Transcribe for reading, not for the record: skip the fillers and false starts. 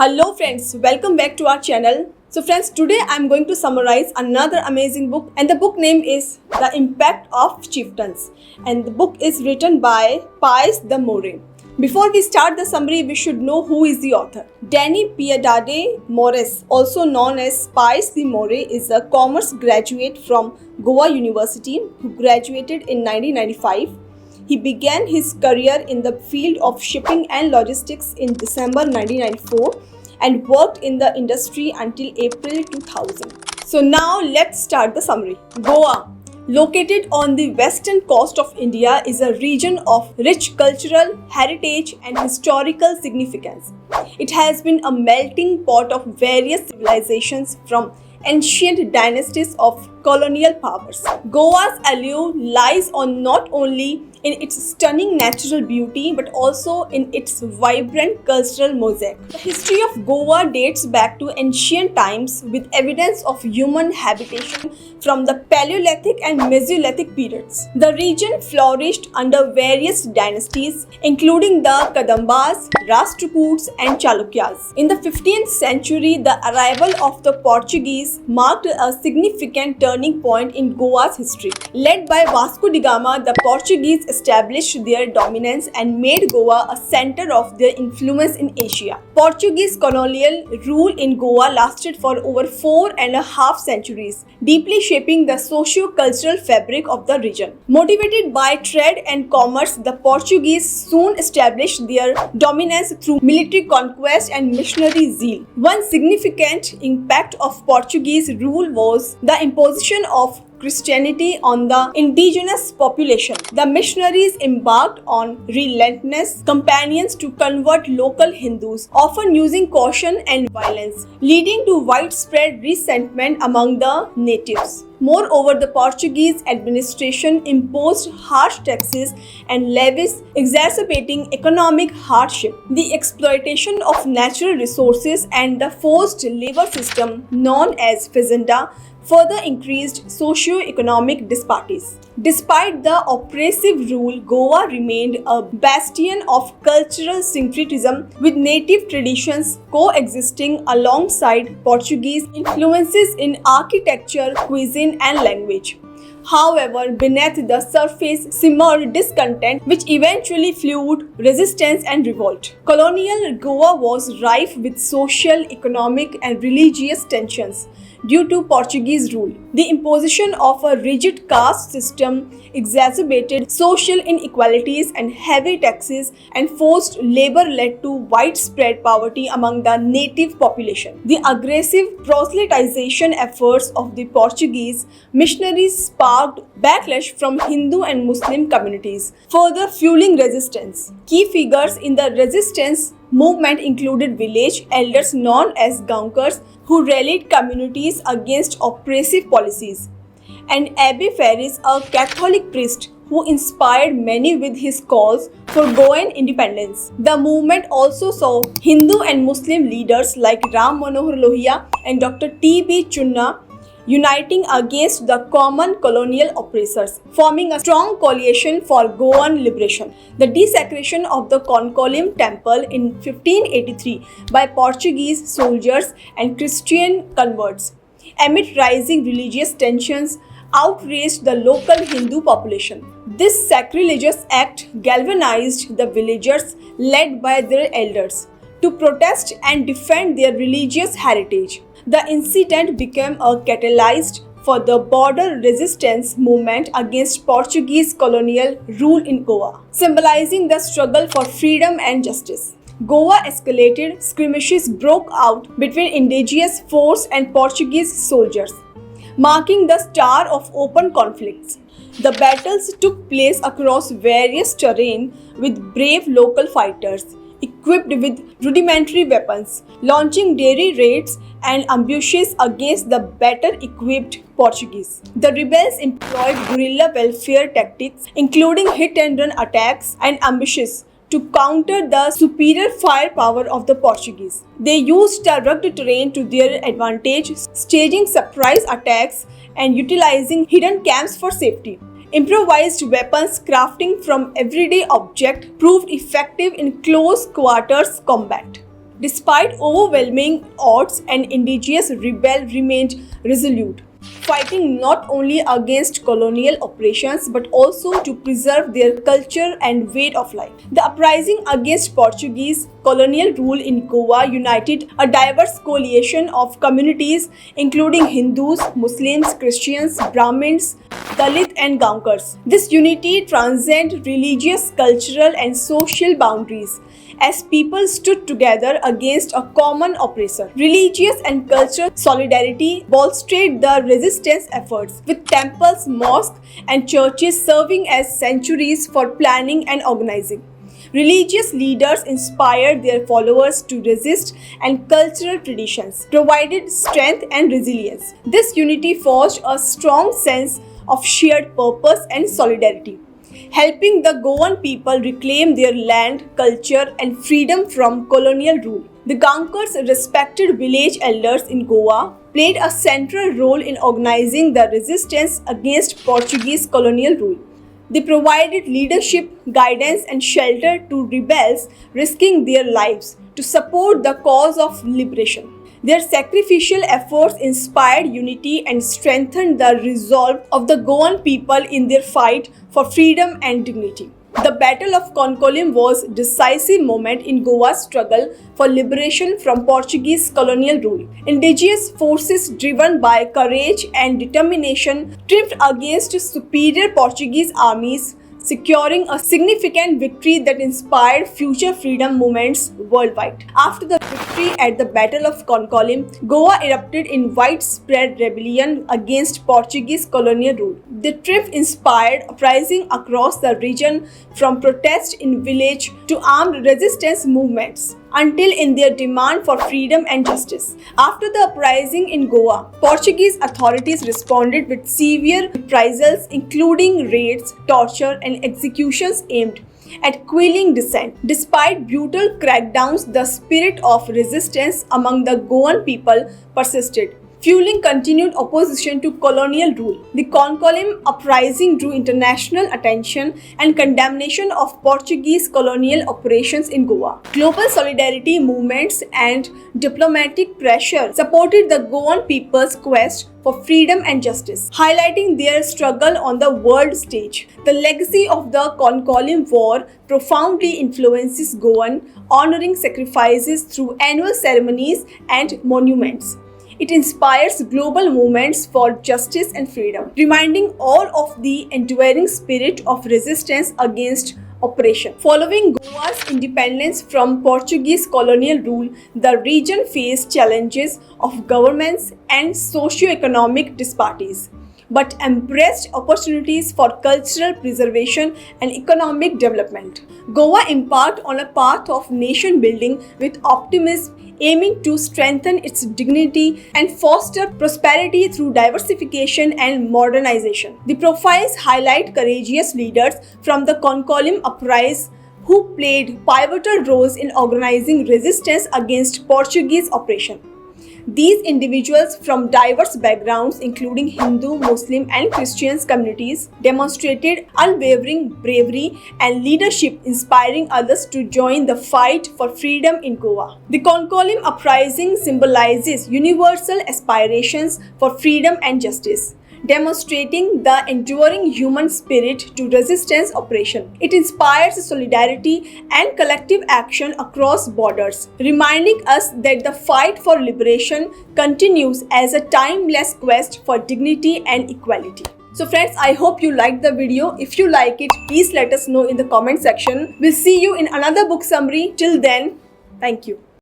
Hello friends, welcome back to our channel. So friends, today I'm going to summarize another amazing book and the book name is The Impact of Chieftains and the book is written by Pius de Moray. Before we start the summary, we should know who is the author. Danny Piedade Morris, also known as Pius de Moray, is a commerce graduate from Goa University who graduated in 1995. He began his career in the field of shipping and logistics in December 1994 and worked in the industry until April 2000. So now let's start the summary. Goa, located on the western coast of India, is a region of rich cultural heritage and historical significance. It has been a melting pot of various civilizations from ancient dynasties of colonial powers. Goa's allure lies on not only in its stunning natural beauty but also in its vibrant cultural mosaic. The history of Goa dates back to ancient times with evidence of human habitation from the Paleolithic and Mesolithic periods. The region flourished under various dynasties including the Kadambas, Rashtrakutas and Chalukyas. In the 15th century, the arrival of the Portuguese marked a significant turning point in Goa's history. Led by Vasco da Gama, the Portuguese established their dominance and made Goa a center of their influence in Asia. Portuguese colonial rule in Goa lasted for over 4.5 centuries, deeply shaping the socio-cultural fabric of the region. Motivated by trade and commerce, the Portuguese soon established their dominance through military conquest and missionary zeal. One significant impact of Portuguese rule was the imposition of Christianity on the indigenous population. The missionaries embarked on relentless campaigns to convert local Hindus, often using caution and violence, leading to widespread resentment among the natives. Moreover, the Portuguese administration imposed harsh taxes and levies, exacerbating economic hardship. The exploitation of natural resources and the forced labor system known as fazenda further increased socio-economic disparities. Despite the oppressive rule, Goa remained a bastion of cultural syncretism, with native traditions coexisting alongside Portuguese influences in architecture, cuisine, and language. However, beneath the surface simmered discontent, which eventually fueled resistance and revolt. Colonial Goa was rife with social, economic, and religious tensions due to Portuguese rule. The imposition of a rigid caste system exacerbated social inequalities, and heavy taxes and forced labor led to widespread poverty among the native population. The aggressive proselytization efforts of the Portuguese missionaries sparked backlash from Hindu and Muslim communities, further fueling resistance. Key figures in the resistance movement included village elders known as Gaunkars, who rallied communities against oppressive policies, and Abbe Ferris, a Catholic priest who inspired many with his calls for Goan independence. The movement also saw Hindu and Muslim leaders like Ram Manohar Lohia and Dr. T.B. Chunna uniting against the common colonial oppressors, forming a strong coalition for Goan liberation. The desecration of the Konkolim temple in 1583 by Portuguese soldiers and Christian converts, amid rising religious tensions, outraged the local Hindu population. This sacrilegious act galvanized the villagers, led by their elders, to protest and defend their religious heritage. The incident became a catalyst for the border resistance movement against Portuguese colonial rule in Goa, symbolizing the struggle for freedom and justice. Goa escalated, skirmishes broke out between indigenous force and Portuguese soldiers, marking the start of open conflicts. The battles took place across various terrain with brave local fighters, equipped with rudimentary weapons, launching daring raids and ambushes against the better equipped Portuguese. The rebels employed guerrilla warfare tactics, including hit-and-run attacks and ambushes, to counter the superior firepower of the Portuguese. They used the rugged terrain to their advantage, staging surprise attacks and utilizing hidden camps for safety. Improvised weapons crafting from everyday objects proved effective in close quarters combat. Despite overwhelming odds, an indigenous rebel remained resolute, fighting not only against colonial oppressions but also to preserve their culture and way of life. The uprising against Portuguese colonial rule in Goa united a diverse coalition of communities including Hindus, Muslims, Christians, Brahmins, Dalit and Gaonkars. This unity transcended religious, cultural and social boundaries as people stood together against a common oppressor. Religious and cultural solidarity bolstered the resistance efforts, with temples, mosques, and churches serving as sanctuaries for planning and organizing. Religious leaders inspired their followers to resist, and cultural traditions provided strength and resilience. This unity forged a strong sense of shared purpose and solidarity, helping the Goan people reclaim their land, culture, and freedom from colonial rule. The Gaonkars, respected village elders in Goa, played a central role in organizing the resistance against Portuguese colonial rule. They provided leadership, guidance, and shelter to rebels, risking their lives to support the cause of liberation. Their sacrificial efforts inspired unity and strengthened the resolve of the Goan people in their fight for freedom and dignity. The Battle of Concolim was a decisive moment in Goa's struggle for liberation from Portuguese colonial rule. Indigenous forces, driven by courage and determination, triumphed against superior Portuguese armies, securing a significant victory that inspired future freedom movements worldwide. After the victory at the Battle of Concolim, Goa erupted in widespread rebellion against Portuguese colonial rule. The triumph inspired uprising across the region, from protests in village to armed resistance movements, until in their demand for freedom and justice. After the uprising in Goa, Portuguese authorities responded with severe reprisals, including raids, torture, and executions aimed at quelling dissent. Despite brutal crackdowns, the spirit of resistance among the Goan people persisted, fueling continued opposition to colonial rule. The Concolim uprising drew international attention and condemnation of Portuguese colonial operations in Goa. Global solidarity movements and diplomatic pressure supported the Goan people's quest for freedom and justice, highlighting their struggle on the world stage. The legacy of the Concolim War profoundly influences Goan, honoring sacrifices through annual ceremonies and monuments. It inspires global movements for justice and freedom, reminding all of the enduring spirit of resistance against oppression. Following Goa's independence from Portuguese colonial rule, the region faced challenges of governance and socio-economic disparities, but embraced opportunities for cultural preservation and economic development. Goa embarked on a path of nation building with optimism, aiming to strengthen its dignity and foster prosperity through diversification and modernization. The profiles highlight courageous leaders from the Concolim uprising who played pivotal roles in organizing resistance against Portuguese oppression. These individuals from diverse backgrounds, including Hindu, Muslim, and Christian communities, demonstrated unwavering bravery and leadership, inspiring others to join the fight for freedom in Goa. The Concolim uprising symbolizes universal aspirations for freedom and justice, demonstrating the enduring human spirit to resistance oppression. It inspires solidarity and collective action across borders, reminding us that the fight for liberation continues as a timeless quest for dignity and equality. So friends, I hope you liked the video. If you like it, please let us know in the comment section. We'll see you in another book summary. Till then, thank you.